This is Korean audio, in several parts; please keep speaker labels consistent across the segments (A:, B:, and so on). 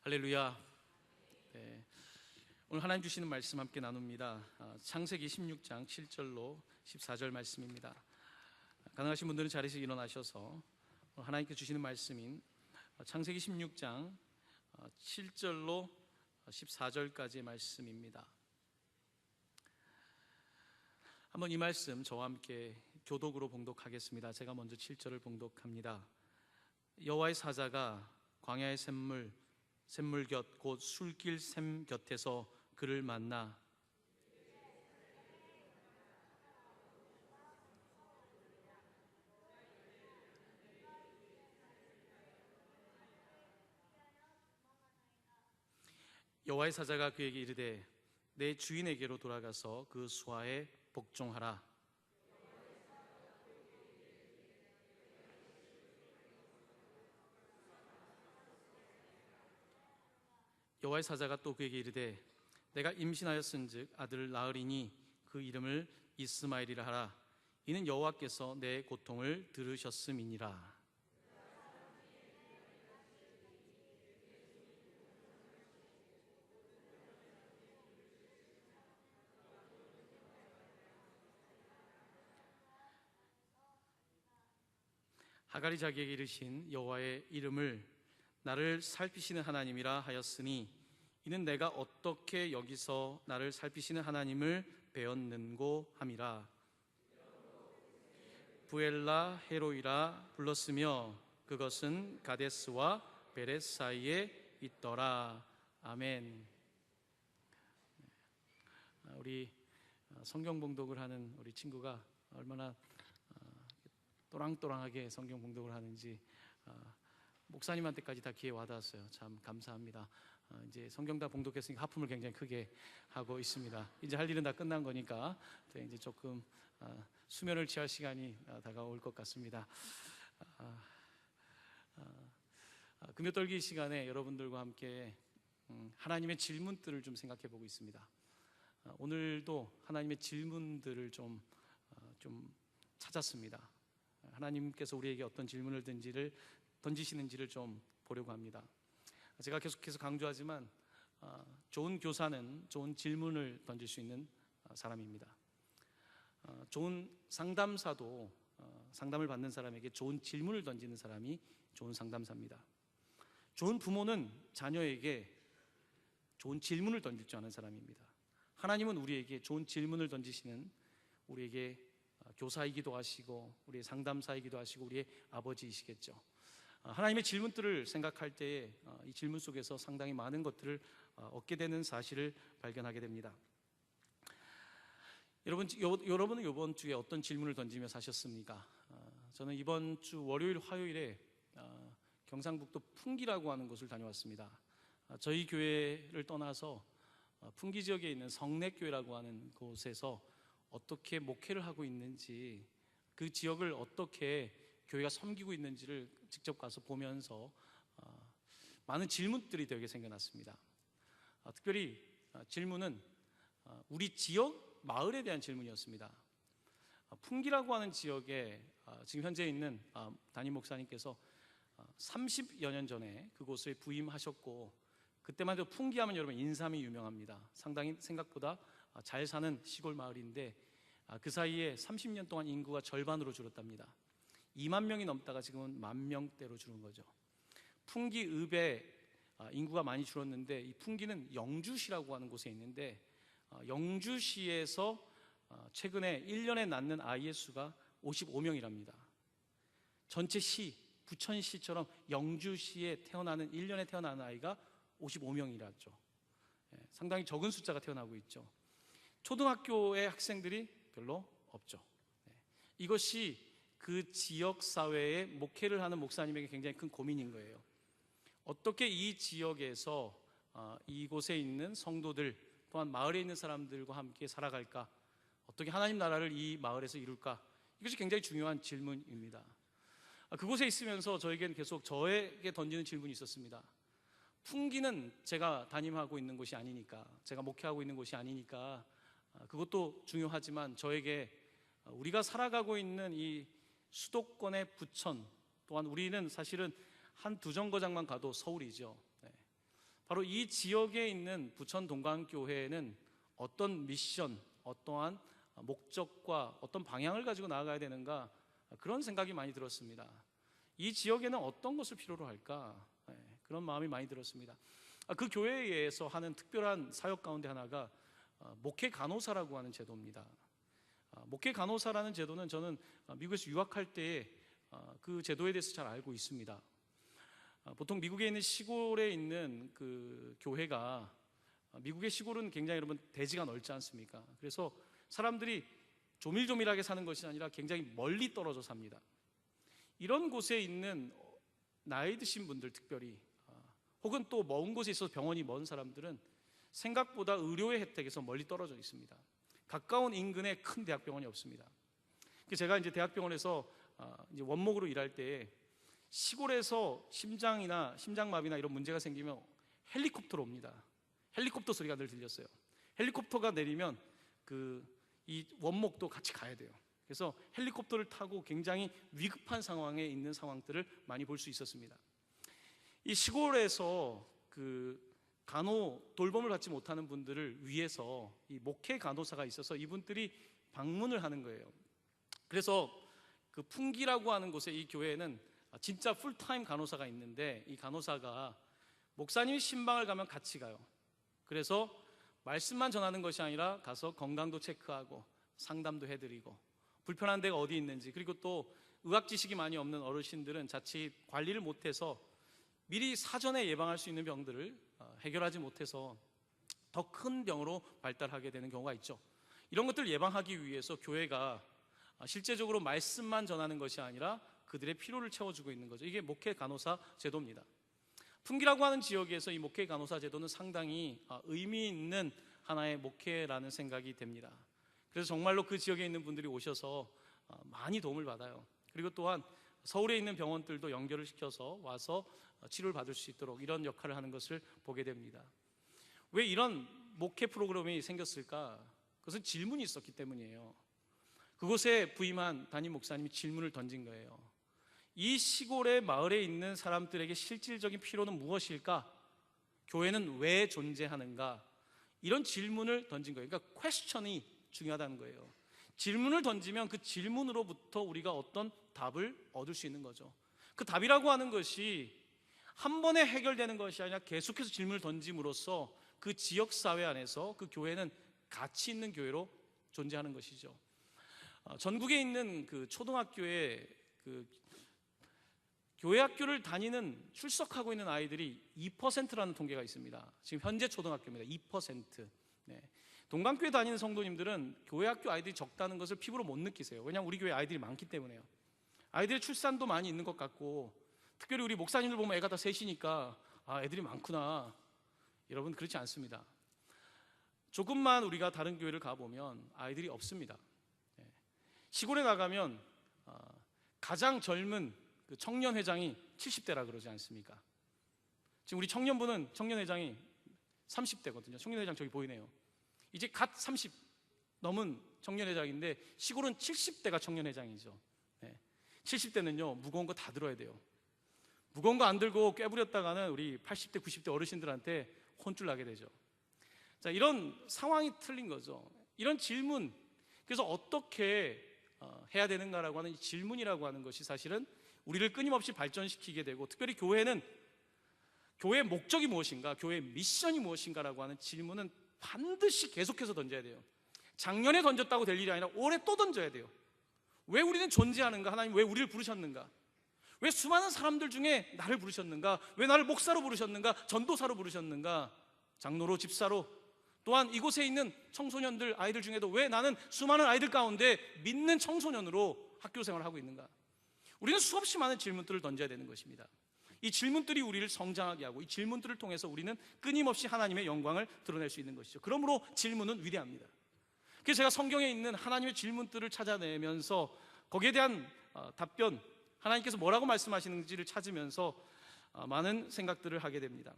A: 할렐루야. 네, 오늘 하나님 주시는 말씀 함께 나눕니다. 창세기 16장 7절로 14절 말씀입니다. 가능하신 분들은 자리에서 일어나셔서 하나님께 주시는 말씀인 창세기 16장 7절로 14절까지의 말씀입니다. 한번 이 말씀 저와 함께 교독으로 봉독하겠습니다. 제가 먼저 7절을 봉독합니다. 여호와의 사자가 광야의 샘물 곁 곧 술길 샘 곁에서 그를 만나 여호와의 사자가 그에게 이르되 내 주인에게로 돌아가서 그 수하에 복종하라. 여호와의 사자가 또 그에게 이르되 내가 임신하였은즉 아들을 낳으리니 그 이름을 이스마엘이라 하라. 이는 여호와께서 내 고통을 들으셨음이니라. 하갈이 자기에게 이르신 여호와의 이름을 나를 살피시는 하나님이라 하였으니 이는 내가 어떻게 여기서 나를 살피시는 하나님을 배웠는고 함이라. 부엘라 헤로이라 불렀으며 그것은 가데스와 베렛 사이에 있더라. 아멘. 우리 성경 봉독을 하는 우리 친구가 얼마나 또랑또랑하게 성경 봉독을 하는지 목사님한테까지 다 귀에 와닿았어요. 참 감사합니다. 이제 성경 다 봉독했으니까 하품을 굉장히 크게 하고 있습니다. 이제 할 일은 다 끝난 거니까 이제 조금 수면을 취할 시간이 다가올 것 같습니다. 금요 떨기 시간에 여러분들과 함께 하나님의 질문들을 좀 생각해 보고 있습니다. 오늘도 하나님의 질문들을 좀 찾았습니다. 하나님께서 우리에게 어떤 질문을 던지시는지를 좀 보려고 합니다. 제가 계속해서 강조하지만 좋은 교사는 좋은 질문을 던질 수 있는 사람입니다. 좋은 상담사도 상담을 받는 사람에게 좋은 질문을 던지는 사람이 좋은 상담사입니다. 좋은 부모는 자녀에게 좋은 질문을 던질 줄 아는 사람입니다. 하나님은 우리에게 좋은 질문을 던지시는 우리에게 교사이기도 하시고 우리의 상담사이기도 하시고 우리의 아버지이시겠죠. 하나님의 질문들을 생각할 때에 이 질문 속에서 상당히 많은 것들을 얻게 되는 사실을 발견하게 됩니다. 여러분은 이번 주에 어떤 질문을 던지며 사셨습니까? 저는 이번 주 월요일, 화요일에 경상북도 풍기라고 하는 곳을 다녀왔습니다. 저희 교회를 떠나서 풍기 지역에 있는 성내교회라고 하는 곳에서 어떻게 목회를 하고 있는지, 그 지역을 어떻게 교회가 섬기고 있는지를 직접 가서 보면서 많은 질문들이 되게 생겨났습니다. 특별히 질문은 우리 지역 마을에 대한 질문이었습니다. 풍기라고 하는 지역에 지금 현재 있는 담임 목사님께서 30여 년 전에 그곳에 부임하셨고, 그때만 해도 풍기하면 여러분 인삼이 유명합니다. 상당히 생각보다 잘 사는 시골 마을인데 그 사이에 30년 동안 인구가 절반으로 줄었답니다. 2만 명이 넘다가 지금은 10,000명대로 줄은 거죠. 풍기읍에 인구가 많이 줄었는데, 이 풍기는 영주시라고 하는 곳에 있는데 영주시에서 최근에 1년에 낳는 아이의 수가 55명이랍니다. 전체 시, 부천시처럼 영주시에 1년에 태어나는 아이가 55명이라죠. 상당히 적은 숫자가 태어나고 있죠. 초등학교의 학생들이 별로 없죠. 이것이 그 지역 사회에 목회를 하는 목사님에게 굉장히 큰 고민인 거예요. 어떻게 이 지역에서 이곳에 있는 성도들 또한 마을에 있는 사람들과 함께 살아갈까? 어떻게 하나님 나라를 이 마을에서 이룰까? 이것이 굉장히 중요한 질문입니다. 그곳에 있으면서 저에게는 계속 저에게 던지는 질문이 있었습니다. 풍기는 제가 담임하고 있는 곳이 아니니까, 제가 목회하고 있는 곳이 아니니까 그것도 중요하지만 저에게 우리가 살아가고 있는 이 수도권의 부천, 또한 우리는 사실은 한 두 정거장만 가도 서울이죠. 바로 이 지역에 있는 부천 동강교회는 어떤 미션, 어떠한 목적과 어떤 방향을 가지고 나아가야 되는가, 그런 생각이 많이 들었습니다. 이 지역에는 어떤 것을 필요로 할까, 그런 마음이 많이 들었습니다. 그 교회에서 하는 특별한 사역 가운데 하나가 목회 간호사라고 하는 제도입니다. 목회 간호사라는 제도는 저는 미국에서 유학할 때에 그 제도에 대해서 잘 알고 있습니다. 보통 미국에 있는 시골에 있는 그 교회가, 미국의 시골은 굉장히 여러분 대지가 넓지 않습니까? 그래서 사람들이 조밀조밀하게 사는 것이 아니라 굉장히 멀리 떨어져 삽니다. 이런 곳에 있는 나이 드신 분들, 특별히 혹은 또 먼 곳에 있어서 병원이 먼 사람들은 생각보다 의료의 혜택에서 멀리 떨어져 있습니다. 가까운 인근에 큰 대학병원이 없습니다. 제가 이제 대학병원에서 이제 원목으로 일할 때 시골에서 심장이나 심장마비나 이런 문제가 생기면 헬리콥터로 옵니다. 헬리콥터 소리가 늘 들렸어요. 헬리콥터가 내리면 이 원목도 같이 가야 돼요. 그래서 헬리콥터를 타고 굉장히 위급한 상황에 있는 상황들을 많이 볼 수 있었습니다. 이 시골에서 돌봄을 받지 못하는 분들을 위해서 이 목회 간호사가 있어서 이분들이 방문을 하는 거예요. 그래서 그 풍기라고 하는 곳에 이 교회에는 진짜 풀타임 간호사가 있는데, 이 간호사가 목사님이 신방을 가면 같이 가요. 그래서 말씀만 전하는 것이 아니라 가서 건강도 체크하고 상담도 해드리고 불편한 데가 어디 있는지, 그리고 또 의학 지식이 많이 없는 어르신들은 자칫 관리를 못해서 미리 사전에 예방할 수 있는 병들을 해결하지 못해서 더 큰 병으로 발달하게 되는 경우가 있죠. 이런 것들을 예방하기 위해서 교회가 실제적으로 말씀만 전하는 것이 아니라 그들의 필요를 채워주고 있는 거죠. 이게 목회 간호사 제도입니다. 풍기라고 하는 지역에서 이 목회 간호사 제도는 상당히 의미 있는 하나의 목회라는 생각이 됩니다. 그래서 정말로 그 지역에 있는 분들이 오셔서 많이 도움을 받아요. 그리고 또한 서울에 있는 병원들도 연결을 시켜서 와서 치료를 받을 수 있도록 이런 역할을 하는 것을 보게 됩니다. 왜 이런 목회 프로그램이 생겼을까? 그것은 질문이 있었기 때문이에요. 그곳에 부임한 담임 목사님이 질문을 던진 거예요. 이 시골의 마을에 있는 사람들에게 실질적인 필요는 무엇일까? 교회는 왜 존재하는가? 이런 질문을 던진 거예요. 그러니까 퀘스천이 중요하다는 거예요. 질문을 던지면 그 질문으로부터 우리가 어떤 답을 얻을 수 있는 거죠. 그 답이라고 하는 것이 한 번에 해결되는 것이 아니라 계속해서 질문을 던짐으로써 그 지역사회 안에서 그 교회는 가치 있는 교회로 존재하는 것이죠. 전국에 있는 그 초등학교에 교회 학교를 다니는, 출석하고 있는 아이들이 2%라는 통계가 있습니다. 지금 현재 초등학교입니다. 2%. 네. 동강교회 다니는 성도님들은 교회 학교 아이들이 적다는 것을 피부로 못 느끼세요. 왜냐하면 우리 교회 아이들이 많기 때문에요. 아이들의 출산도 많이 있는 것 같고, 특별히 우리 목사님들 보면 애가 다 셋이니까 애들이 많구나. 여러분, 그렇지 않습니다. 조금만 우리가 다른 교회를 가보면 아이들이 없습니다. 시골에 나가면 가장 젊은 그 청년회장이 70대라 그러지 않습니까? 지금 우리 청년회장이 30대거든요. 청년회장 저기 보이네요. 이제 갓 30 넘은 청년회장인데 시골은 70대가 청년회장이죠. 70대는요 무거운 거 다 들어야 돼요. 무거운 거 안 들고 꾀부렸다가는 우리 80대 90대 어르신들한테 혼쭐 나게 되죠. 자, 이런 상황이 틀린 거죠. 이런 질문, 그래서 어떻게 해야 되는가라고 하는 이 질문이라고 하는 것이 사실은 우리를 끊임없이 발전시키게 되고, 특별히 교회는 교회의 목적이 무엇인가, 교회의 미션이 무엇인가라고 하는 질문은 반드시 계속해서 던져야 돼요. 작년에 던졌다고 될 일이 아니라 올해 또 던져야 돼요. 왜 우리는 존재하는가? 하나님 왜 우리를 부르셨는가? 왜 수많은 사람들 중에 나를 부르셨는가? 왜 나를 목사로 부르셨는가? 전도사로 부르셨는가? 장로로, 집사로, 또한 이곳에 있는 청소년들, 아이들 중에도 왜 나는 수많은 아이들 가운데 믿는 청소년으로 학교 생활을 하고 있는가? 우리는 수없이 많은 질문들을 던져야 되는 것입니다. 이 질문들이 우리를 성장하게 하고, 이 질문들을 통해서 우리는 끊임없이 하나님의 영광을 드러낼 수 있는 것이죠. 그러므로 질문은 위대합니다. 그래서 제가 성경에 있는 하나님의 질문들을 찾아내면서 거기에 대한 답변, 하나님께서 뭐라고 말씀하시는지를 찾으면서 많은 생각들을 하게 됩니다.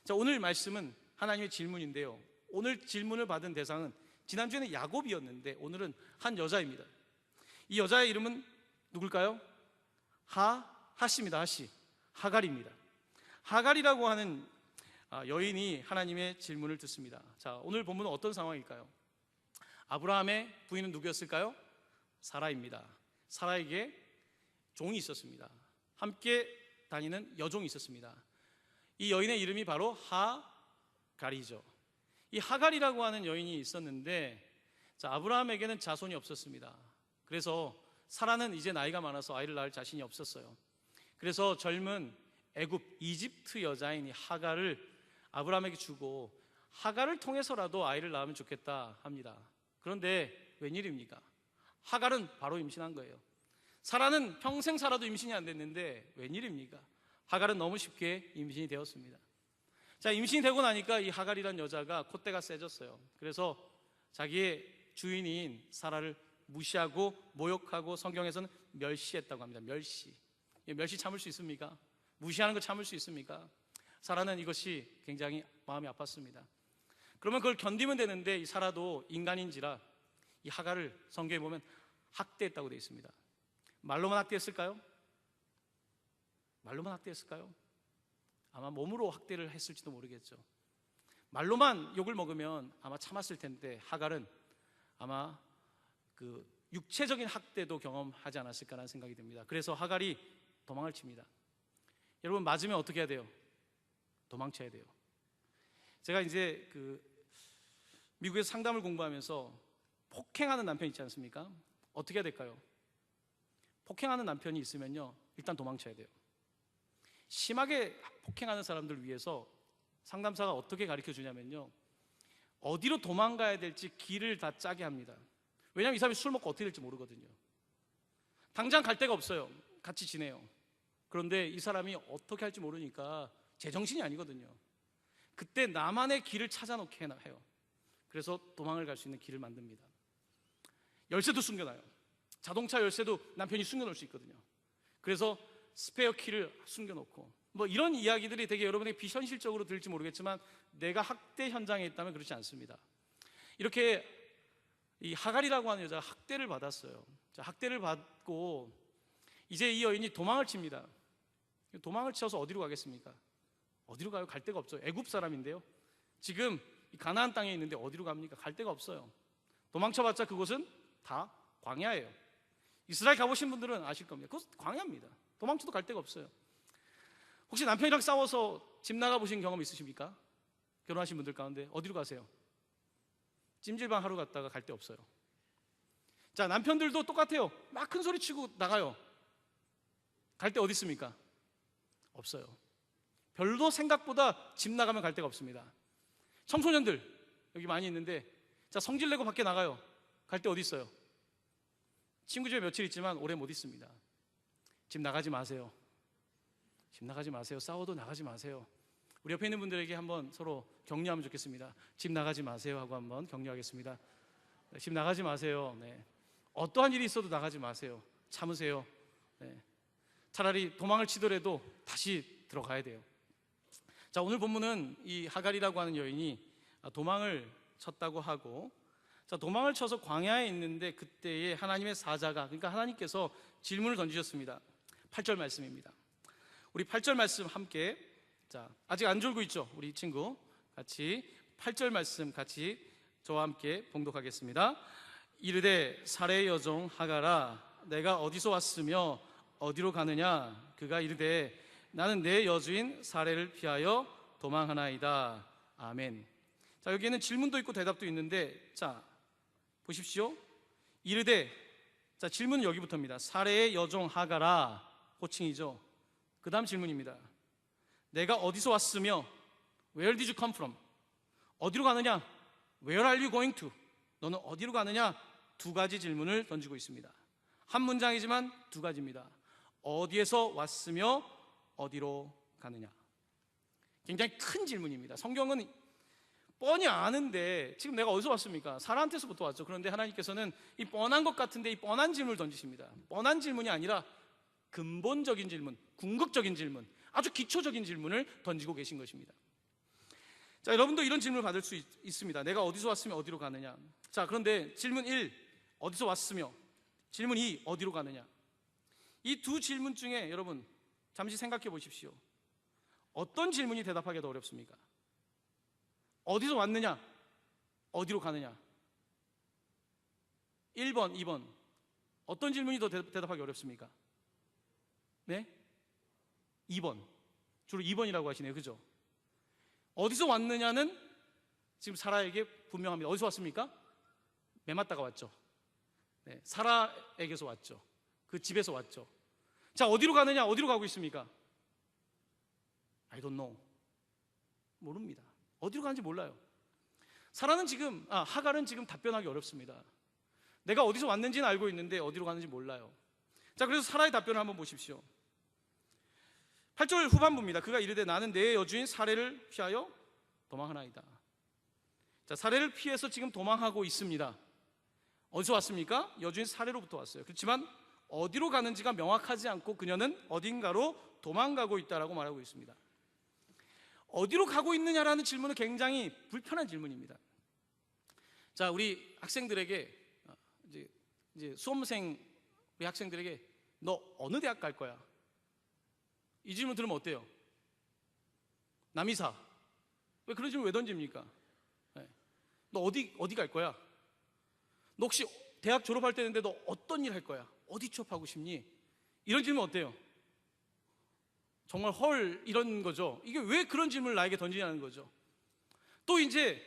A: 자, 오늘 말씀은 하나님의 질문인데요, 오늘 질문을 받은 대상은 지난주에는 야곱이었는데 오늘은 한 여자입니다. 이 여자의 이름은 누굴까요? 하씨입니다. 하갈입니다. 하갈이라고 하는 여인이 하나님의 질문을 듣습니다. 자, 오늘 본문은 어떤 상황일까요? 아브라함의 부인은 누구였을까요? 사라입니다. 사라에게 종이 있었습니다. 함께 다니는 여종이 있었습니다. 이 여인의 이름이 바로 하갈이죠. 이 하갈이라고 하는 여인이 있었는데, 자, 아브라함에게는 자손이 없었습니다. 그래서 사라는 이제 나이가 많아서 아이를 낳을 자신이 없었어요. 그래서 젊은 애굽 이집트 여자인 이 하갈을 아브라함에게 주고 하갈을 통해서라도 아이를 낳으면 좋겠다 합니다. 그런데 웬일입니까? 하갈은 바로 임신한 거예요. 사라는 평생 살아도 임신이 안 됐는데 웬일입니까? 하갈은 너무 쉽게 임신이 되었습니다. 자, 임신이 되고 나니까 이 하갈이란 여자가 콧대가 세졌어요. 그래서 자기의 주인인 사라를 무시하고 모욕하고 성경에서는 멸시했다고 합니다. 멸시. 멸시 참을 수 있습니까? 무시하는 거 참을 수 있습니까? 사라는 이것이 굉장히 마음이 아팠습니다. 그러면 그걸 견디면 되는데 이 사라도 인간인지라 이 하갈을 성경에 보면 학대했다고 되어 있습니다. 말로만 학대했을까요? 말로만 학대했을까요? 아마 몸으로 학대를 했을지도 모르겠죠. 말로만 욕을 먹으면 아마 참았을 텐데 하갈은 아마 그 육체적인 학대도 경험하지 않았을까라는 생각이 듭니다. 그래서 하갈이 도망을 칩니다. 여러분, 맞으면 어떻게 해야 돼요? 도망쳐야 돼요. 제가 이제 미국에서 상담을 공부하면서 폭행하는 남편 있지 않습니까? 어떻게 해야 될까요? 폭행하는 남편이 있으면요, 일단 도망쳐야 돼요. 심하게 폭행하는 사람들을 위해서 상담사가 어떻게 가르쳐 주냐면요, 어디로 도망가야 될지 길을 다 짜게 합니다. 왜냐하면 이 사람이 술 먹고 어떻게 될지 모르거든요. 당장 갈 데가 없어요. 같이 지내요. 그런데 이 사람이 어떻게 할지 모르니까 제정신이 아니거든요. 그때 나만의 길을 찾아놓게 해요. 그래서 도망을 갈 수 있는 길을 만듭니다. 열쇠도 숨겨놔요. 자동차 열쇠도 남편이 숨겨놓을 수 있거든요. 그래서 스페어 키를 숨겨놓고, 뭐 이런 이야기들이 되게 여러분에게 비현실적으로 들릴지 모르겠지만 내가 학대 현장에 있다면 그렇지 않습니다. 이렇게 이 하갈이라고 하는 여자가 학대를 받았어요. 자, 학대를 받고 이제 이 여인이 도망을 칩니다. 도망을 치어서 어디로 가겠습니까? 어디로 가요? 갈 데가 없죠. 애굽 사람인데요, 지금 가나안 땅에 있는데 어디로 갑니까? 갈 데가 없어요. 도망쳐봤자 그곳은 다 광야예요. 이스라엘 가보신 분들은 아실 겁니다. 그것은 광야입니다. 도망쳐도 갈 데가 없어요. 혹시 남편이랑 싸워서 집 나가 보신 경험 있으십니까? 결혼하신 분들 가운데 어디로 가세요? 찜질방 하러 갔다가 갈 데 없어요. 자, 남편들도 똑같아요. 막 큰 소리 치고 나가요. 갈 데 어디 있습니까? 없어요. 별로 생각보다 집 나가면 갈 데가 없습니다. 청소년들 여기 많이 있는데, 자, 성질 내고 밖에 나가요. 갈 데 어디 있어요? 친구 집에 며칠 있지만 오래 못 있습니다. 집 나가지 마세요. 집 나가지 마세요. 싸워도 나가지 마세요. 우리 옆에 있는 분들에게 한번 서로 격려하면 좋겠습니다. 집 나가지 마세요 하고 한번 격려하겠습니다. 집 나가지 마세요. 네. 어떠한 일이 있어도 나가지 마세요. 참으세요. 네. 차라리 도망을 치더라도 다시 들어가야 돼요. 자, 오늘 본문은 이 하갈이라고 하는 여인이 도망을 쳤다고 하고, 자, 도망을 쳐서 광야에 있는데 그때에 하나님의 사자가, 그러니까 하나님께서 질문을 던지셨습니다. 8절 말씀입니다. 우리 8절 말씀 함께, 자, 아직 안 졸고 있죠? 우리 친구 같이 8절 말씀 같이 저와 함께 봉독하겠습니다. 이르되 사레의 여종 하갈아, 내가 어디서 왔으며 어디로 가느냐? 그가 이르되 나는 내 여주인 사레를 피하여 도망하나이다. 아멘. 자, 여기에는 질문도 있고 대답도 있는데, 자, 보십시오. 이르되, 자, 질문은 여기부터입니다. 사레의 여종 하갈아, 호칭이죠. 그 다음 질문입니다. 내가 어디서 왔으며 Where did you come from? 어디로 가느냐? Where are you going to? 너는 어디로 가느냐? 두 가지 질문을 던지고 있습니다. 한 문장이지만 두 가지입니다. 어디에서 왔으며 어디로 가느냐? 굉장히 큰 질문입니다. 성경은 뻔히 아는데 지금 내가 어디서 왔습니까? 사라한테서부터 왔죠. 그런데 하나님께서는 이 뻔한 것 같은데 이 뻔한 질문을 던지십니다. 뻔한 질문이 아니라 근본적인 질문, 궁극적인 질문, 아주 기초적인 질문을 던지고 계신 것입니다. 자, 여러분도 이런 질문을 받을 수 있습니다. 내가 어디서 왔으며 어디로 가느냐? 자, 그런데 질문 1, 어디서 왔으며, 질문 2, 어디로 가느냐? 이 두 질문 중에 여러분 잠시 생각해 보십시오. 어떤 질문이 대답하기 더 어렵습니까? 어디서 왔느냐? 어디로 가느냐? 1번, 2번. 어떤 질문이 더 대답하기 어렵습니까? 네? 2번. 주로 2번이라고 하시네요. 그죠? 어디서 왔느냐는 지금 사라에게 분명합니다. 어디서 왔습니까? 매맞다가 왔죠. 네, 사라에게서 왔죠. 그 집에서 왔죠. 자, 어디로 가느냐? 어디로 가고 있습니까? I don't know. 모릅니다. 어디로 가는지 몰라요. 하갈은 지금 답변하기 어렵습니다. 내가 어디서 왔는지는 알고 있는데 어디로 가는지 몰라요. 자, 그래서 사라의 답변을 한번 보십시오. 8절 후반부입니다. 그가 이르되 나는 내 여주인 사례를 피하여 도망하나이다. 자, 사례를 피해서 지금 도망하고 있습니다. 어디서 왔습니까? 여주인 사례로부터 왔어요. 그렇지만 어디로 가는지가 명확하지 않고 그녀는 어딘가로 도망가고 있다라고 말하고 있습니다. 어디로 가고 있느냐라는 질문은 굉장히 불편한 질문입니다. 자, 우리 학생들에게 이제 수험생 우리 학생들에게 너 어느 대학 갈 거야? 이 질문 들으면 어때요? 남이사. 왜 그런 질문 왜 던집니까? 네. 너 어디 갈 거야? 너 혹시 대학 졸업할 때 됐는데 너 어떤 일 할 거야? 어디 취업하고 싶니? 이런 질문 어때요? 정말 헐 이런 거죠. 이게 왜 그런 질문을 나에게 던지냐는 거죠. 또 이제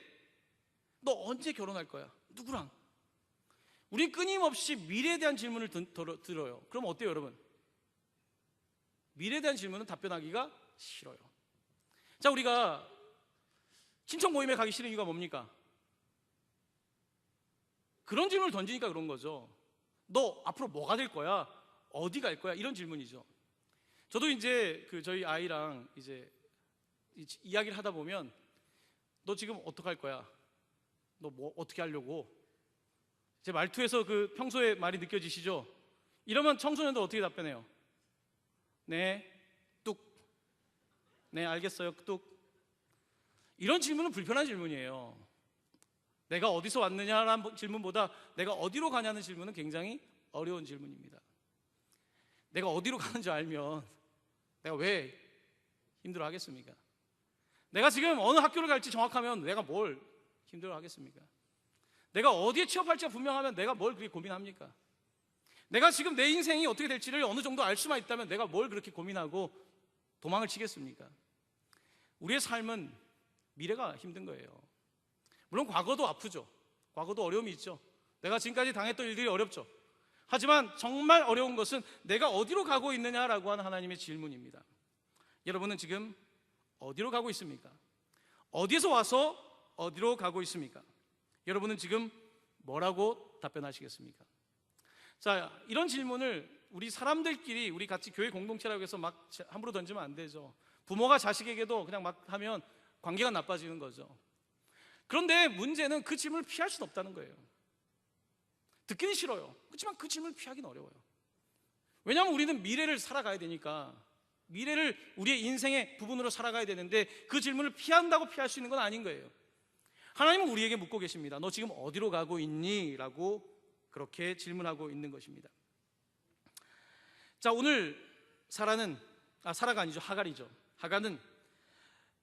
A: 너 언제 결혼할 거야? 누구랑? 우린 끊임없이 미래에 대한 질문을 들어요. 그럼 어때요, 여러분? 미래에 대한 질문은 답변하기가 싫어요. 자, 우리가 친척 모임에 가기 싫은 이유가 뭡니까? 그런 질문을 던지니까 그런 거죠. 너 앞으로 뭐가 될 거야? 어디 갈 거야? 이런 질문이죠. 저도 이제 저희 아이랑 이제 이야기를 하다 보면 너 지금 어떻게 할 거야? 너 뭐 어떻게 하려고? 제 말투에서 평소에 말이 느껴지시죠? 이러면 청소년들 어떻게 답변해요? 네, 뚝. 네, 알겠어요, 뚝. 이런 질문은 불편한 질문이에요. 내가 어디서 왔느냐라는 질문보다 내가 어디로 가냐는 질문은 굉장히 어려운 질문입니다. 내가 어디로 가는지 알면 내가 왜 힘들어 하겠습니까? 내가 지금 어느 학교를 갈지 정확하면 내가 뭘 힘들어 하겠습니까? 내가 어디에 취업할지가 분명하면 내가 뭘 그렇게 고민합니까? 내가 지금 내 인생이 어떻게 될지를 어느 정도 알 수만 있다면 내가 뭘 그렇게 고민하고 도망을 치겠습니까? 우리의 삶은 미래가 힘든 거예요. 물론 과거도 아프죠. 과거도 어려움이 있죠. 내가 지금까지 당했던 일들이 어렵죠. 하지만 정말 어려운 것은 내가 어디로 가고 있느냐라고 하는 하나님의 질문입니다. 여러분은 지금 어디로 가고 있습니까? 어디에서 와서 어디로 가고 있습니까? 여러분은 지금 뭐라고 답변하시겠습니까? 자, 이런 질문을 우리 사람들끼리 우리 같이 교회 공동체라고 해서 막 함부로 던지면 안 되죠. 부모가 자식에게도 그냥 막 하면 관계가 나빠지는 거죠. 그런데 문제는 그 질문을 피할 수는 없다는 거예요. 듣기는 싫어요. 그렇지만 그 질문을 피하기는 어려워요. 왜냐하면 우리는 미래를 살아가야 되니까, 미래를 우리의 인생의 부분으로 살아가야 되는데 그 질문을 피한다고 피할 수 있는 건 아닌 거예요. 하나님은 우리에게 묻고 계십니다. 너 지금 어디로 가고 있니? 라고 그렇게 질문하고 있는 것입니다. 자, 오늘 사라가 아니죠. 하갈이죠. 하갈은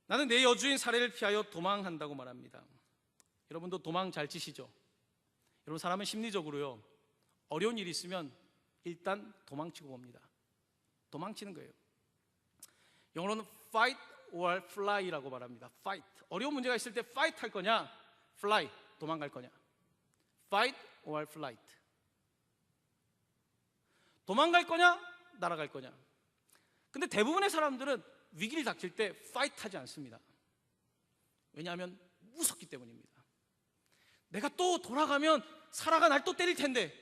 A: 나는 내 여주인 사례를 피하여 도망한다고 말합니다. 여러분도 도망 잘 치시죠? 여러분, 사람은 심리적으로요, 어려운 일이 있으면 일단 도망치고 봅니다. 도망치는 거예요. 영어로는 fight or fly라고 말합니다. fight. 어려운 문제가 있을 때 fight 할 거냐, fly, 도망갈 거냐. fight or flight. 도망갈 거냐, 날아갈 거냐. 근데 대부분의 사람들은 위기를 닥칠 때 fight 하지 않습니다. 왜냐하면 무섭기 때문입니다. 내가 또 돌아가면 사라가 날 또 때릴 텐데.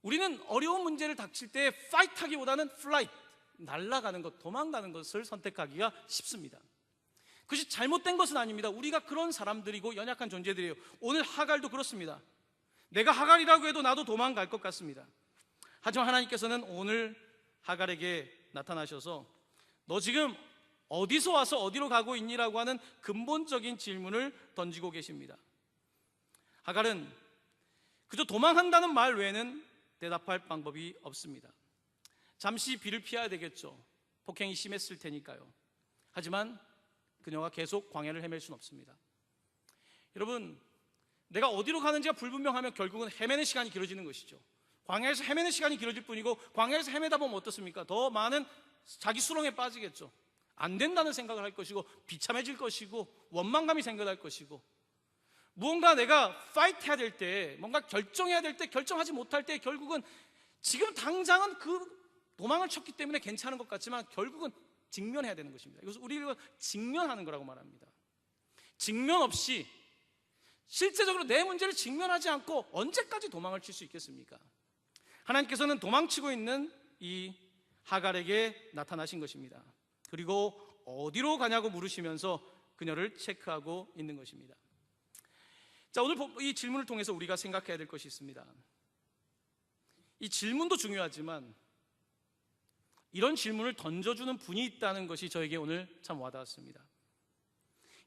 A: 우리는 어려운 문제를 닥칠 때 fight 하기보다는 flight, 날아가는 것, 도망가는 것을 선택하기가 쉽습니다. 그것이 잘못된 것은 아닙니다. 우리가 그런 사람들이고 연약한 존재들이에요. 오늘 하갈도 그렇습니다. 내가 하갈이라고 해도 나도 도망갈 것 같습니다. 하지만 하나님께서는 오늘 하갈에게 나타나셔서 너 지금 어디서 와서 어디로 가고 있니라고 하는 근본적인 질문을 던지고 계십니다. 하갈은 그저 도망한다는 말 외에는 대답할 방법이 없습니다. 잠시 비를 피해야 되겠죠. 폭행이 심했을 테니까요. 하지만 그녀가 계속 광야를 헤맬 수는 없습니다. 여러분, 내가 어디로 가는지가 불분명하면 결국은 헤매는 시간이 길어지는 것이죠. 광야에서 헤매는 시간이 길어질 뿐이고, 광야에서 헤매다 보면 어떻습니까? 더 많은 자기 수렁에 빠지겠죠. 안 된다는 생각을 할 것이고, 비참해질 것이고, 원망감이 생겨날 것이고, 무언가 내가 파이트 해야 될 때, 뭔가 결정해야 될 때, 결정하지 못할 때 결국은 지금 당장은 그 도망을 쳤기 때문에 괜찮은 것 같지만 결국은 직면해야 되는 것입니다. 이것을 우리가 직면하는 거라고 말합니다. 직면 없이, 실제적으로 내 문제를 직면하지 않고 언제까지 도망을 칠 수 있겠습니까? 하나님께서는 도망치고 있는 이 하갈에게 나타나신 것입니다. 그리고 어디로 가냐고 물으시면서 그녀를 체크하고 있는 것입니다. 자, 오늘 이 질문을 통해서 우리가 생각해야 될 것이 있습니다. 이 질문도 중요하지만 이런 질문을 던져주는 분이 있다는 것이 저에게 오늘 참 와닿았습니다.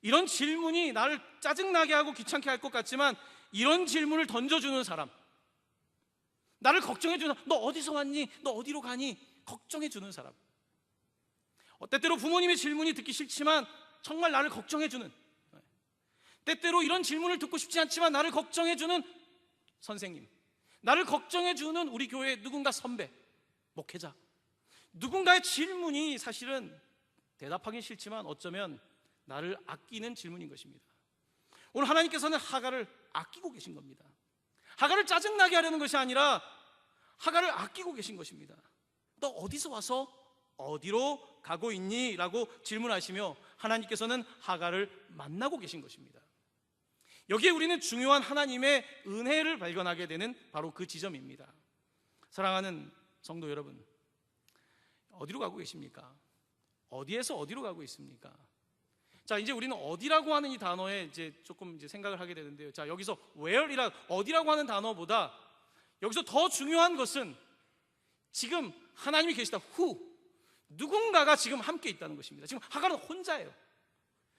A: 이런 질문이 나를 짜증나게 하고 귀찮게 할 것 같지만, 이런 질문을 던져주는 사람, 나를 걱정해주는 사람, 너 어디서 왔니? 너 어디로 가니? 걱정해주는 사람. 때때로 부모님의 질문이 듣기 싫지만 정말 나를 걱정해주는, 때때로 이런 질문을 듣고 싶지 않지만 나를 걱정해주는 선생님, 나를 걱정해주는 우리 교회의 누군가 선배, 목회자, 누군가의 질문이 사실은 대답하기 싫지만 어쩌면 나를 아끼는 질문인 것입니다. 오늘 하나님께서는 하갈을 아끼고 계신 겁니다. 하갈을 짜증나게 하려는 것이 아니라 하갈을 아끼고 계신 것입니다. 너 어디서 와서 어디로 가고 있니? 라고 질문하시며 하나님께서는 하갈을 만나고 계신 것입니다. 여기에 우리는 중요한 하나님의 은혜를 발견하게 되는 바로 그 지점입니다. 사랑하는 성도 여러분, 어디로 가고 계십니까? 어디에서 어디로 가고 있습니까? 자, 이제 우리는 어디라고 하는 이 단어에 조금 생각을 하게 되는데요. 자, 여기서 where이라 어디라고 하는 단어보다 여기서 더 중요한 것은 지금 하나님이 계시다. who, 누군가가 지금 함께 있다는 것입니다. 지금 하갈은 혼자예요.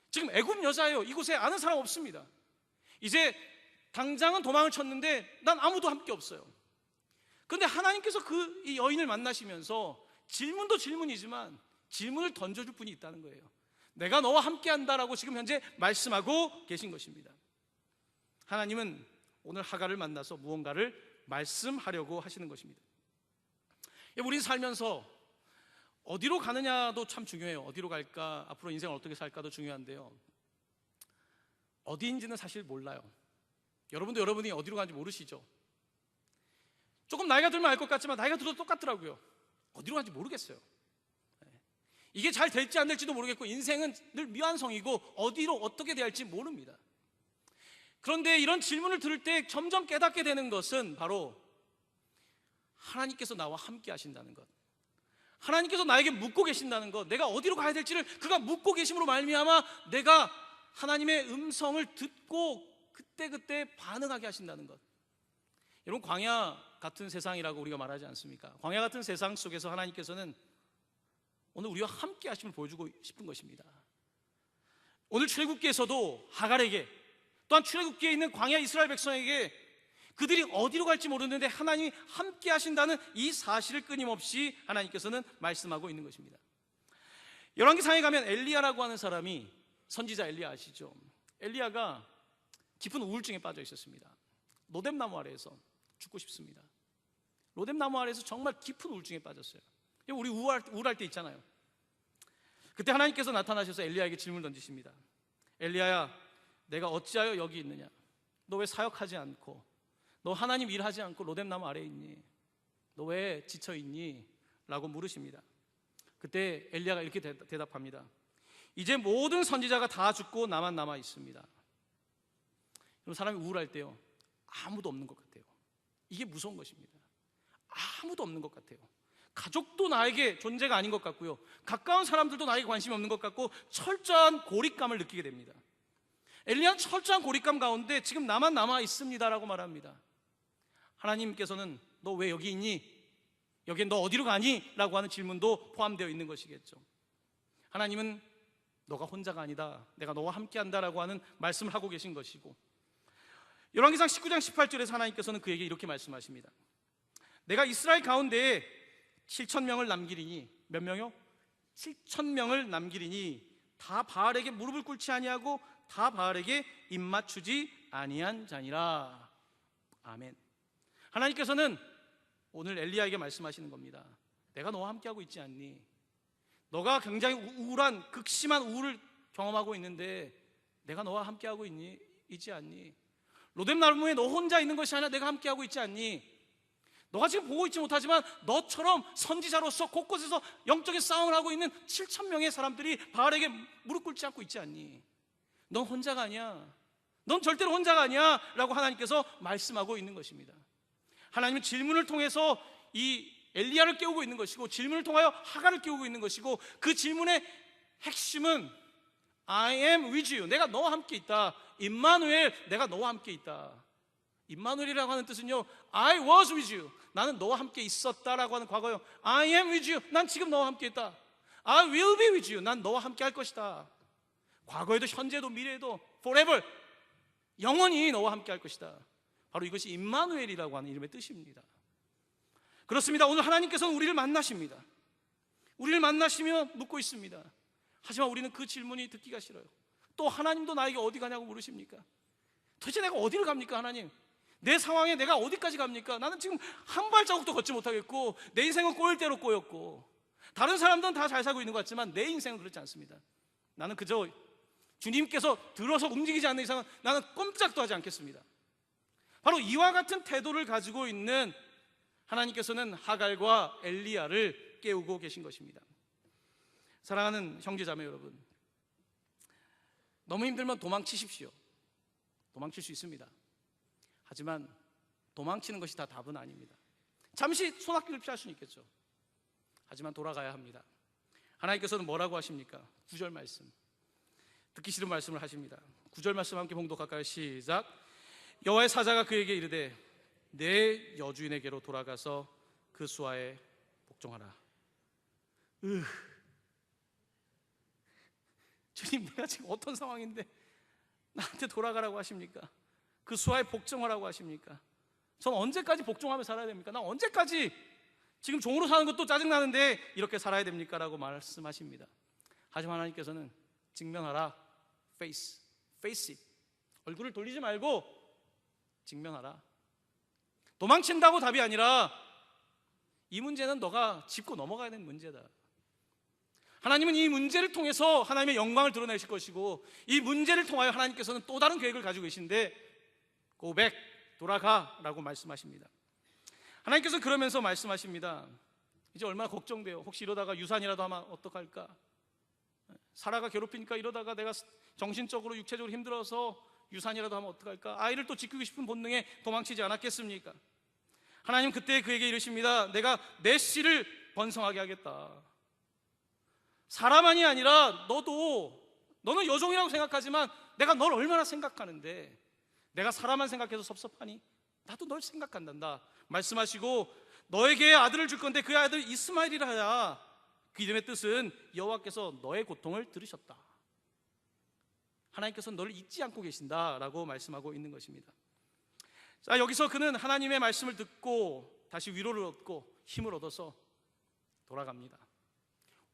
A: 지금 애굽 여자예요. 이곳에 아는 사람 없습니다. 이제 당장은 도망을 쳤는데 난 아무도 함께 없어요. 그런데 하나님께서 이 여인을 만나시면서 질문도 질문이지만 질문을 던져줄 분이 있다는 거예요. 내가 너와 함께 한다라고 지금 현재 말씀하고 계신 것입니다. 하나님은 오늘 하갈을 만나서 무언가를 말씀하려고 하시는 것입니다. 우리는 살면서 어디로 가느냐도 참 중요해요. 어디로 갈까, 앞으로 인생을 어떻게 살까도 중요한데요, 어디인지는 사실 몰라요. 여러분도 여러분이 어디로 가는지 모르시죠? 조금 나이가 들면 알 것 같지만 나이가 들어도 똑같더라고요. 어디로 가는지 모르겠어요. 이게 잘 될지 안 될지도 모르겠고, 인생은 늘 미완성이고 어디로 어떻게 돼야 할지 모릅니다. 그런데 이런 질문을 들을 때 점점 깨닫게 되는 것은 바로 하나님께서 나와 함께 하신다는 것, 하나님께서 나에게 묻고 계신다는 것, 내가 어디로 가야 될지를 그가 묻고 계심으로 말미암아 내가 하나님의 음성을 듣고 그때그때 반응하게 하신다는 것. 여러분, 광야 같은 세상이라고 우리가 말하지 않습니까? 광야 같은 세상 속에서 하나님께서는 오늘 우리와 함께 하심을 보여주고 싶은 것입니다. 오늘 출애굽기에서도 하갈에게, 또한 출애굽기에 있는 광야 이스라엘 백성에게 그들이 어디로 갈지 모르는데 하나님이 함께 하신다는 이 사실을 끊임없이 하나님께서는 말씀하고 있는 것입니다. 열왕기상에 가면 엘리야라고 하는 사람이, 선지자 엘리야 아시죠? 엘리야가 깊은 우울증에 빠져 있었습니다. 로뎀나무 아래에서 죽고 싶습니다. 로뎀나무 아래에서 정말 깊은 우울증에 빠졌어요. 우리 우울할 때 있잖아요. 그때 하나님께서 나타나셔서 엘리야에게 질문을 던지십니다. 엘리야야, 내가 어찌하여 여기 있느냐? 너 왜 사역하지 않고, 너 하나님 일하지 않고 로뎀나무 아래에 있니? 너 왜 지쳐있니? 라고 물으십니다. 그때 엘리야가 이렇게 대답합니다. 이제 모든 선지자가 다 죽고 나만 남아 있습니다. 그럼 사람이 우울할 때요, 아무도 없는 것 같아요. 이게 무서운 것입니다. 아무도 없는 것 같아요. 가족도 나에게 존재가 아닌 것 같고요, 가까운 사람들도 나에게 관심이 없는 것 같고, 철저한 고립감을 느끼게 됩니다. 엘리야는 철저한 고립감 가운데 지금 나만 남아 있습니다라고 말합니다. 하나님께서는 너 왜 여기 있니? 여기엔 너 어디로 가니? 라고 하는 질문도 포함되어 있는 것이겠죠. 하나님은 너가 혼자가 아니다, 내가 너와 함께 한다라고 하는 말씀을 하고 계신 것이고, 열왕기상 19장 18절에서 하나님께서는 그에게 이렇게 말씀하십니다. 내가 이스라엘 가운데에 7,000명을 남기리니, 몇 명이요? 7,000명을 남기리니 다 바알에게 무릎을 꿇지 아니하고 다 바알에게 입맞추지 아니한 자니라. 아멘. 하나님께서는 오늘 엘리야에게 말씀하시는 겁니다. 내가 너와 함께하고 있지 않니? 너가 굉장히 우울한 극심한 우울을 경험하고 있는데 내가 너와 함께하고 있지 않니? 로뎀 나무에 너 혼자 있는 것이 아니라 내가 함께하고 있지 않니? 너가 지금 보고 있지 못하지만 너처럼 선지자로서 곳곳에서 영적인 싸움을 하고 있는 7,000명의 사람들이 바알에게 무릎 꿇지 않고 있지 않니? 넌 혼자가 아니야. 넌 절대로 혼자가 아니야 라고 하나님께서 말씀하고 있는 것입니다. 하나님은 질문을 통해서 이 엘리야를 깨우고 있는 것이고, 질문을 통하여 하갈을 깨우고 있는 것이고, 그 질문의 핵심은 I am with you, 내가 너와 함께 있다. 임마누엘, 내가 너와 함께 있다. 임마누엘이라고 하는 뜻은요, I was with you, 나는 너와 함께 있었다라고 하는 과거요. I am with you, 난 지금 너와 함께 있다. I will be with you, 난 너와 함께 할 것이다. 과거에도 현재도 미래에도 forever, 영원히 너와 함께 할 것이다. 바로 이것이 임마누엘이라고 하는 이름의 뜻입니다. 그렇습니다. 오늘 하나님께서는 우리를 만나십니다. 우리를 만나시며 묻고 있습니다. 하지만 우리는 그 질문이 듣기가 싫어요. 또 하나님도 나에게 어디 가냐고 물으십니까? 도대체 내가 어디를 갑니까 하나님? 내 상황에 내가 어디까지 갑니까? 나는 지금 한 발자국도 걷지 못하겠고, 내 인생은 꼬일 대로 꼬였고, 다른 사람들은 다 잘 살고 있는 것 같지만 내 인생은 그렇지 않습니다. 나는 그저 주님께서 들어서 움직이지 않는 이상은 나는 꼼짝도 하지 않겠습니다. 바로 이와 같은 태도를 가지고 있는 하나님께서는 하갈과 엘리야를 깨우고 계신 것입니다. 사랑하는 형제자매 여러분, 너무 힘들면 도망치십시오. 도망칠 수 있습니다. 하지만 도망치는 것이 다 답은 아닙니다. 잠시 손아귀를 피할 수는 있겠죠. 하지만 돌아가야 합니다. 하나님께서는 뭐라고 하십니까? 9절 말씀, 듣기 싫은 말씀을 하십니다. 9절 말씀 함께 봉독할까요? 시작. 여호와의 사자가 그에게 이르되 내 여주인에게로 돌아가서 그 수하에 복종하라. 주님, 내가 지금 어떤 상황인데 나한테 돌아가라고 하십니까? 그 수하에 복종하라고 하십니까? 전 언제까지 복종하며 살아야 됩니까? 나 언제까지 지금 종으로 사는 것도 짜증나는데 이렇게 살아야 됩니까? 라고 말씀하십니다. 하지만 하나님께서는 직면하라. face it. 얼굴을 돌리지 말고 직면하라. 도망친다고 답이 아니라 이 문제는 너가 짚고 넘어가야 되는 문제다. 하나님은 이 문제를 통해서 하나님의 영광을 드러내실 것이고, 이 문제를 통하여 하나님께서는 또 다른 계획을 가지고 계신데 Go back, 돌아가 라고 말씀하십니다. 하나님께서는 그러면서 말씀하십니다. 이제 얼마나 걱정돼요. 혹시 이러다가 유산이라도 하면 어떡할까? 사라가 괴롭히니까 이러다가 내가 정신적으로 육체적으로 힘들어서 유산이라도 하면 어떡할까? 아이를 또 지키고 싶은 본능에 도망치지 않았겠습니까? 하나님 그때 그에게 이르십니다. 내가 내 씨를 번성하게 하겠다. 사라만이 아니라 너는 여종이라고 생각하지만 내가 널 얼마나 생각하는데, 내가 사라만 생각해서 섭섭하니? 나도 널 생각한단다 말씀하시고, 너에게 아들을 줄 건데 그 아들 이스마엘이라 하야. 그 이름의 뜻은 여호와께서 너의 고통을 들으셨다. 하나님께서 너를 잊지 않고 계신다라고 말씀하고 있는 것입니다. 자, 여기서 그는 하나님의 말씀을 듣고 다시 위로를 얻고 힘을 얻어서 돌아갑니다.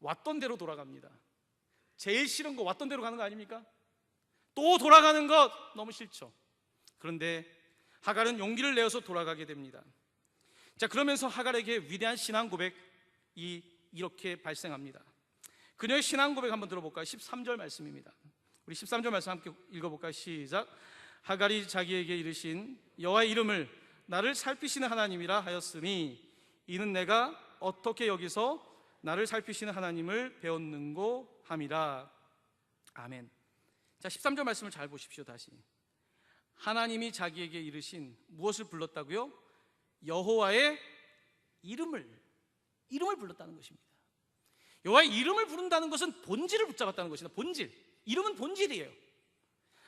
A: 왔던 대로 돌아갑니다. 제일 싫은 거 왔던 대로 가는 거 아닙니까? 또 돌아가는 것 너무 싫죠. 그런데 하갈은 용기를 내어서 돌아가게 됩니다. 자, 그러면서 하갈에게 위대한 신앙 고백이 이렇게 발생합니다. 그녀의 신앙 고백 한번 들어볼까요? 13절 말씀입니다. 우리 13절 말씀 함께 읽어볼까요? 시작. 하갈이 자기에게 이르신 여호와의 이름을 나를 살피시는 하나님이라 하였으니 이는 내가 어떻게 여기서 나를 살피시는 하나님을 배웠는고 함이라. 아멘. 자, 13절 말씀을 잘 보십시오. 다시 하나님이 자기에게 이르신 무엇을 불렀다고요? 여호와의 이름을 불렀다는 것입니다. 여호와의 이름을 부른다는 것은 본질을 붙잡았다는 것이다. 본질. 이름은 본질이에요.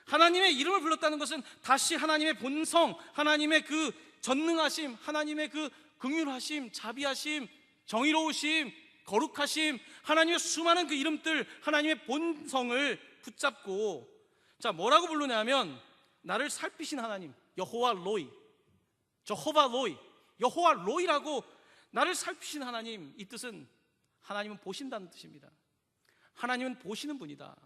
A: 하나님의 이름을 불렀다는 것은 다시 하나님의 본성, 하나님의 그 전능하심, 하나님의 그 긍휼하심, 자비하심, 정의로우심, 거룩하심, 하나님의 수많은 그 이름들, 하나님의 본성을 붙잡고, 자, 뭐라고 부르냐면 나를 살피신 하나님, 여호와 로이, 저호바 로이, 여호와 로이라고 나를 살피신 하나님. 이 뜻은 하나님은 보신다는 뜻입니다. 하나님은 보시는 분이다.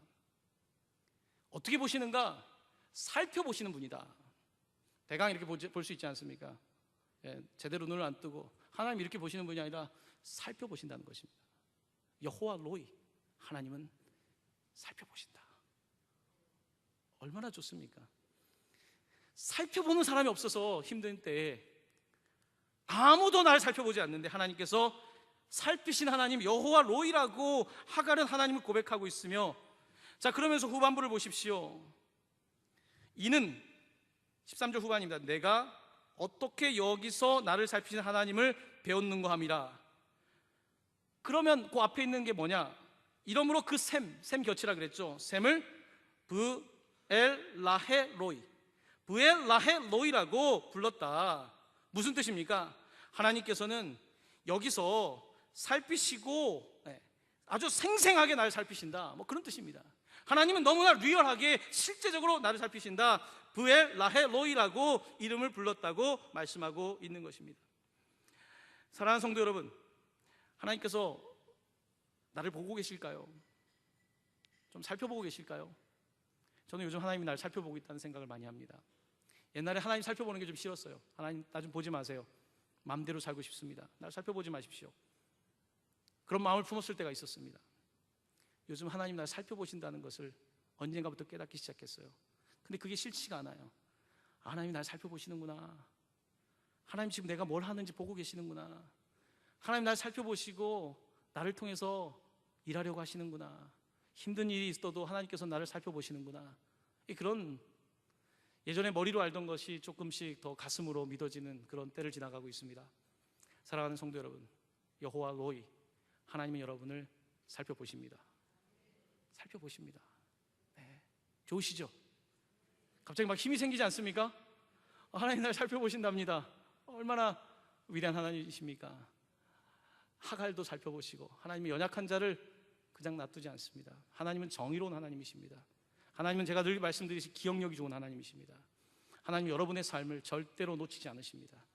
A: 어떻게 보시는가? 살펴보시는 분이다. 대강 이렇게 볼 수 있지 않습니까? 예, 제대로 눈을 안 뜨고 하나님 이렇게 보시는 분이 아니라 살펴보신다는 것입니다. 여호와 로이, 하나님은 살펴보신다. 얼마나 좋습니까? 살펴보는 사람이 없어서 힘든 때에 아무도 나를 살펴보지 않는데 하나님께서 살피신 하나님 여호와 로이라고 하갈은 하나님을 고백하고 있으며, 자, 그러면서 후반부를 보십시오. 이는 13절 후반입니다. 내가 어떻게 여기서 나를 살피신 하나님을 배웠는고 함이라. 그러면 그 앞에 있는 게 뭐냐? 이러므로 그 셈 곁이라 그랬죠. 셈을 브엘라헤 로이, 브엘라헤 로이라고 불렀다. 무슨 뜻입니까? 하나님께서는 여기서 살피시고 아주 생생하게 나를 살피신다, 뭐 그런 뜻입니다. 하나님은 너무나 리얼하게 실제적으로 나를 살피신다. 브엘라헤 로이라고 이름을 불렀다고 말씀하고 있는 것입니다. 사랑하는 성도 여러분, 하나님께서 나를 보고 계실까요? 좀 살펴보고 계실까요? 저는 요즘 하나님이 나를 살펴보고 있다는 생각을 많이 합니다. 옛날에 하나님 살펴보는 게 좀 싫었어요. 하나님 나 좀 보지 마세요. 마음대로 살고 싶습니다. 나를 살펴보지 마십시오. 그런 마음을 품었을 때가 있었습니다. 요즘 하나님 나를 살펴보신다는 것을 언젠가부터 깨닫기 시작했어요. 근데 그게 싫지가 않아요. 하나님이 나를 살펴보시는구나. 하나님 지금 내가 뭘 하는지 보고 계시는구나. 하나님 나를 살펴보시고 나를 통해서 일하려고 하시는구나. 힘든 일이 있어도 하나님께서 나를 살펴보시는구나. 그런 예전에 머리로 알던 것이 조금씩 더 가슴으로 믿어지는 그런 때를 지나가고 있습니다. 사랑하는 성도 여러분, 여호와 로이, 하나님은 여러분을 살펴보십니다. 살펴보십니다. 네. 좋으시죠? 갑자기 막 힘이 생기지 않습니까? 하나님 나를 살펴보신답니다. 얼마나 위대한 하나님이십니까? 하갈도 살펴보시고 하나님이 연약한 자를 그냥 놔두지 않습니다. 하나님은 정의로운 하나님이십니다. 하나님은 제가 늘 말씀드리듯이 기억력이 좋은 하나님이십니다. 하나님 여러분의 삶을 절대로 놓치지 않으십니다.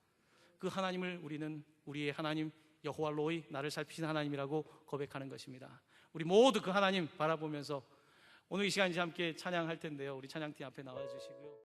A: 그 하나님을 우리는 우리의 하나님 여호와 로이, 나를 살피신 하나님이라고 고백하는 것입니다. 우리 모두 그 하나님 바라보면서 오늘 이 시간 이제 함께 찬양할 텐데요. 우리 찬양팀 앞에 나와 주시고요.